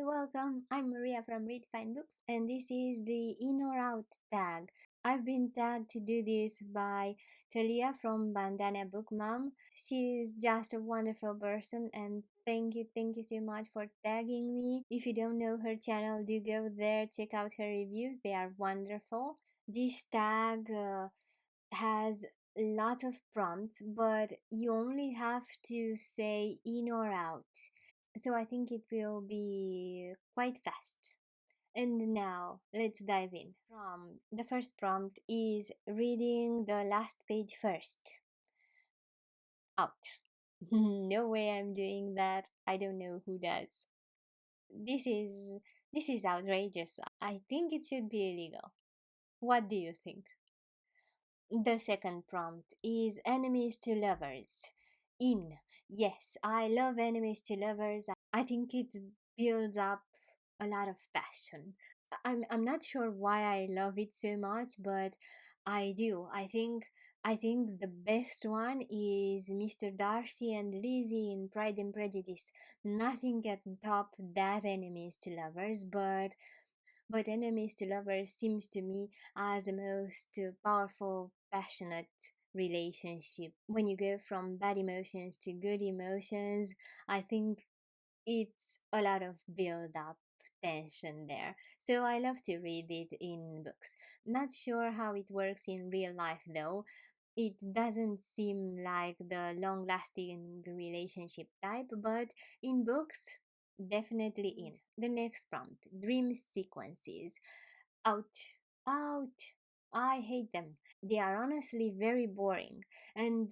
welcome. I'm Maria from Read Fine Books, and this is the In or Out tag. I've been tagged to do this by Talia from Bandana Book Mom. She's just a wonderful person, and thank you so much for tagging me. If you don't know her channel, do go there, check out her reviews, they are wonderful. This tag has lots of prompts, but you only have to say in or out. So I think it will be quite fast. And now let's dive in. The first prompt is reading the last page first. Out. No way I'm doing that. I don't know who does. This is this is outrageous. I think it should be illegal. What do you think? The second prompt is enemies to lovers. In. Yes, I love enemies to lovers. I think it builds up a lot of passion. I'm not sure why I love it so much, but I do. I think the best one is Mr. Darcy and Lizzie in Pride and Prejudice. Nothing can top that enemies to lovers, but enemies to lovers seems to me as the most powerful, passionate relationship. When you go from bad emotions to good emotions, I think it's a lot of build up tension there. So I love to read it in books. Not sure how it works in real life though. It doesn't seem like the long lasting relationship type, but in books, definitely in. The next prompt, dream sequences. Out, out. I hate them. They are honestly very boring. And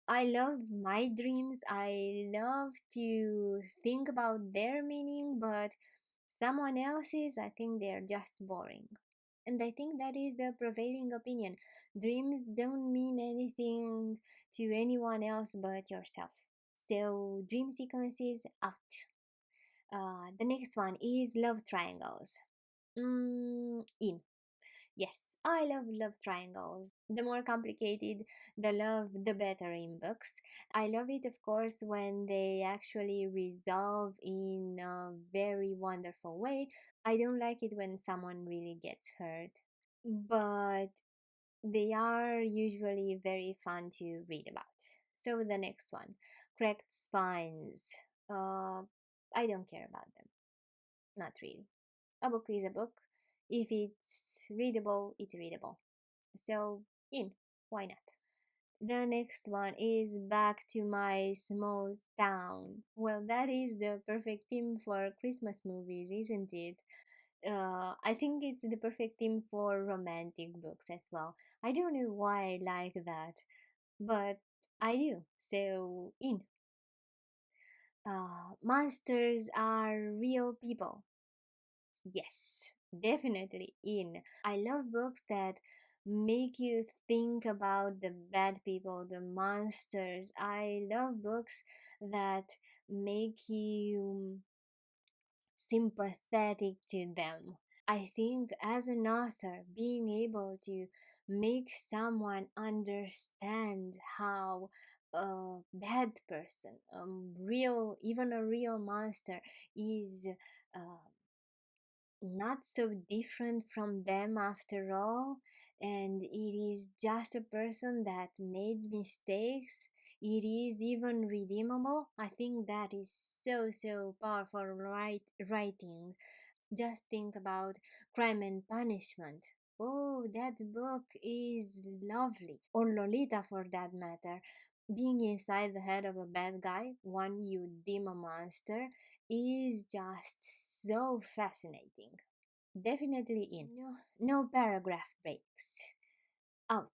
I love my dreams. I love to think about their meaning, but someone else's, I think they're just boring. And I think that is the prevailing opinion. Dreams don't mean anything to anyone else but yourself. So, dream sequences out. The next one is love triangles. In. Yes, I love love triangles. The more complicated the love, the better in books. I love it, of course, when they actually resolve in a very wonderful way. I don't like it when someone really gets hurt, but they are usually very fun to read about. So the next one, cracked spines. Uh, I don't care about them. Not really. A book is a book. If it's readable, it's readable. So, in. Why not? The next one is back to my small town. Well, that is the perfect theme for Christmas movies, isn't it? I think it's the perfect theme for romantic books as well. I don't know why I like that, but I do. So, in. Monsters are real people. Yes, definitely in. I love books that make you think about the bad people, the monsters. I love books that make you sympathetic to them. I think as an author, being able to make someone understand how a bad person, even a real monster, is uh, not so different from them after all, and it is just a person that made mistakes. It is even redeemable. I think that is so powerful writing. Just think about Crime and Punishment. Oh, that book is lovely. Or Lolita for that matter. Being inside the head of a bad guy, one you deem a monster, is just so fascinating. Definitely in. No paragraph breaks. Out.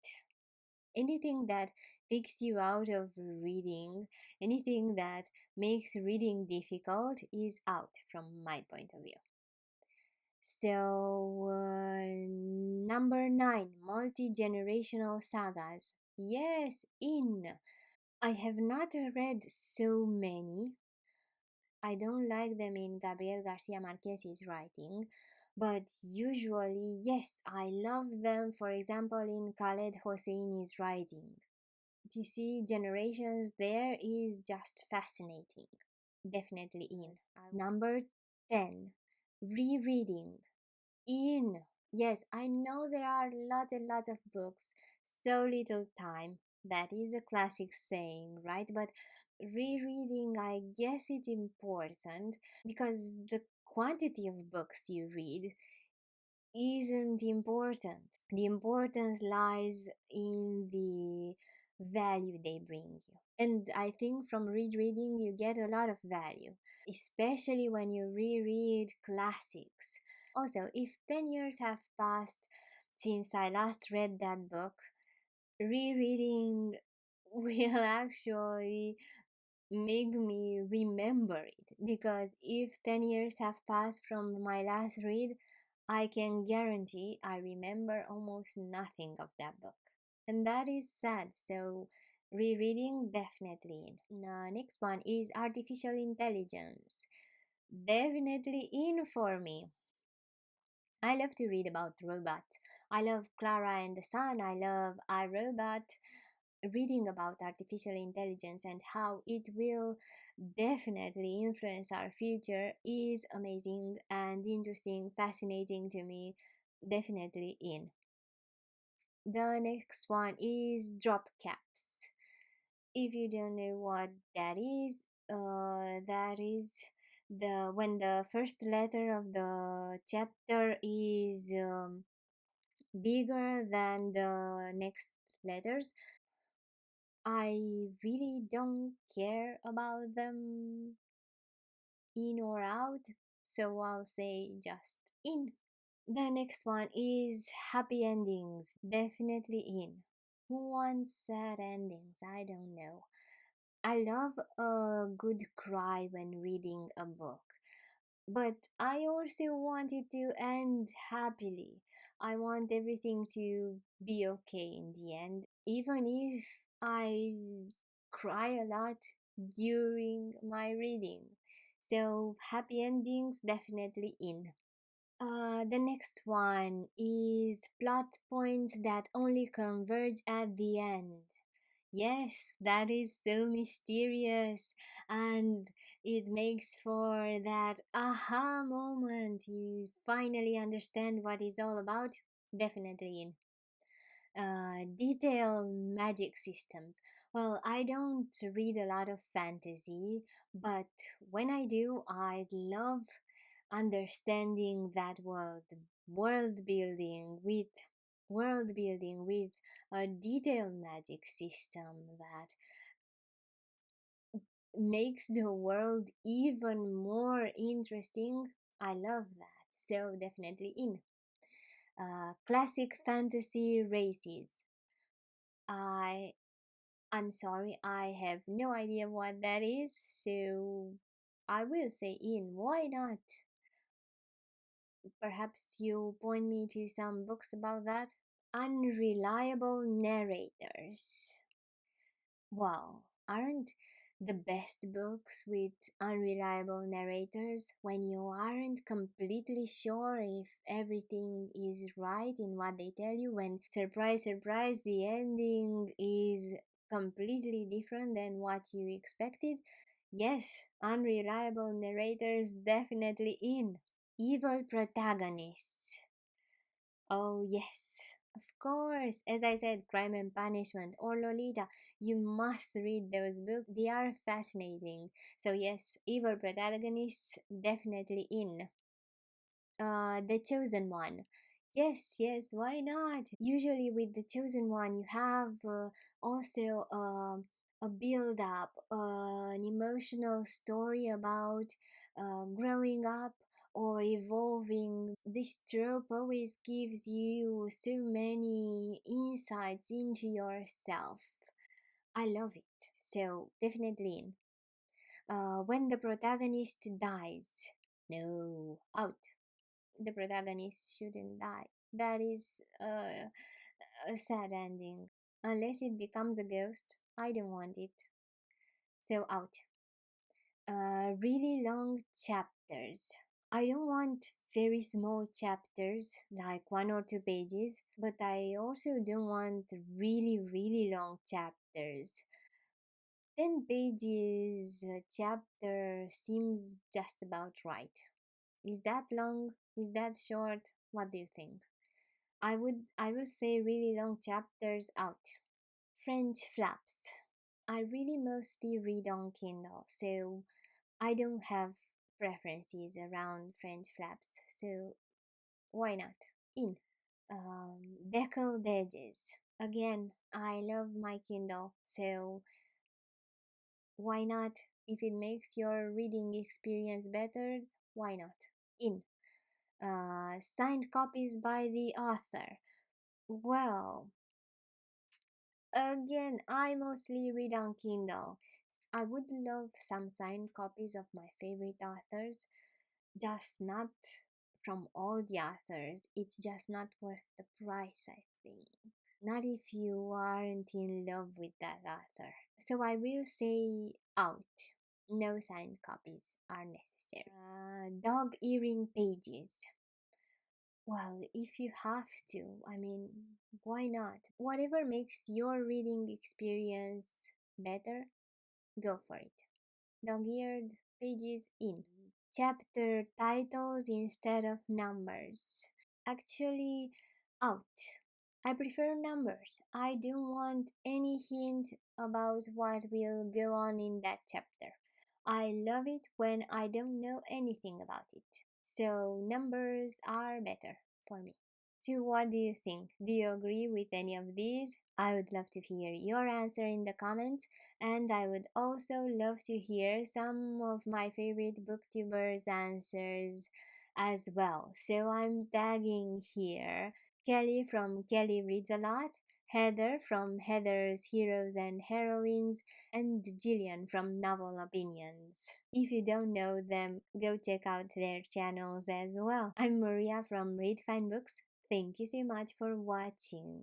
Anything that takes you out of reading, anything that makes reading difficult is out from my point of view. So, number 9, Multi-Generational Sagas. Yes, in. I have not read so many. I don't like them in Gabriel Garcia Marquez's writing, but usually, yes, I love them, for example, in Khaled Hosseini's writing. To see generations there is just fascinating. Definitely in. Number 10. Rereading. In. Yes, I know there are lots and lots of books, so little time. That is a classic saying, right? But rereading, I guess it's important because the quantity of books you read isn't important. The importance lies in the value they bring you. And I think from rereading, you get a lot of value, especially when you reread classics. Also, if 10 years have passed since I last read that book, rereading will actually make me remember it, because if 10 years have passed from my last read, I can guarantee I remember almost nothing of that book. And that is sad. So, rereading definitely. Next one is artificial intelligence. Definitely in for me. I love to read about robots. I love Clara and the Sun. I love iRobot. Reading about artificial intelligence and how it will definitely influence our future is amazing and interesting, fascinating to me. Definitely in. The next one is drop caps. If you don't know what that is the when the first letter of the chapter is bigger than the next letters. I really don't care about them in or out, so I'll say just in. The next one is happy endings. Definitely in. Who wants sad endings? I don't know. I love a good cry when reading a book, but I also want it to end happily. I want everything to be okay in the end, even if I cry a lot during my reading. So, happy endings definitely in. The next one is plot points that only converge at the end. Yes, that is so mysterious, and it makes for that aha moment. You finally understand what it's all about. Definitely in. Detailed magic systems. Well, I don't read a lot of fantasy, but when I do, I love understanding that world building with a detailed magic system that makes the world even more interesting. I love that. So definitely in. Classic fantasy races. I I'm sorry, I have no idea what that is, so I will say in. Why not? Perhaps you point me to some books about that. Unreliable narrators. Wow, aren't the best books with unreliable narrators when you aren't completely sure if everything is right in what they tell you, when surprise, surprise, the ending is completely different than what you expected? Yes, unreliable narrators definitely in. Evil protagonists. Oh, yes. Of course. As I said, Crime and Punishment or Lolita. You must read those books. They are fascinating. So, yes, Evil Protagonists definitely in. The Chosen One. Yes, yes, why not? Usually, with The Chosen One, you have also a build up, an emotional story about growing up or evolving. This trope always gives you so many insights into yourself. I love it. So, definitely in. When the protagonist dies. No, out. The protagonist shouldn't die. That is a sad ending. Unless it becomes a ghost, I don't want it. So out. Really long chapters. I don't want very small chapters, like 1 or 2 pages, but I also don't want really, really long chapters. 10 pages a chapter seems just about right. Is that long? Is that short? What do you think? I will say really long chapters out. French flaps. I really mostly read on Kindle, so I don't have preferences around French flaps, so why not? In. Deckled Edges. Again, I love my Kindle, so why not? If it makes your reading experience better, why not? In. Signed copies by the author. Well, again, I mostly read on Kindle. I would love some signed copies of my favorite authors, just not from all the authors. It's just not worth the price, I think. Not if you aren't in love with that author. So I will say out. No signed copies are necessary. Dog earring pages. Well, if you have to, I mean, why not? Whatever makes your reading experience better, go for it. Dog-eared pages in. Chapter titles instead of numbers. Actually, out. I prefer numbers. I don't want any hint about what will go on in that chapter. I love it when I don't know anything about it. So numbers are better for me. So what do you think? Do you agree with any of these? I would love to hear your answer in the comments, and I would also love to hear some of my favorite booktubers' answers as well. So I'm tagging here Kelly from Kelly Reads a Lot, Heather from Heather's Heroes and Heroines, and Jillian from Novel Opinions. If you don't know them, go check out their channels as well. I'm Maria from Read Fine Books. Thank you so much for watching.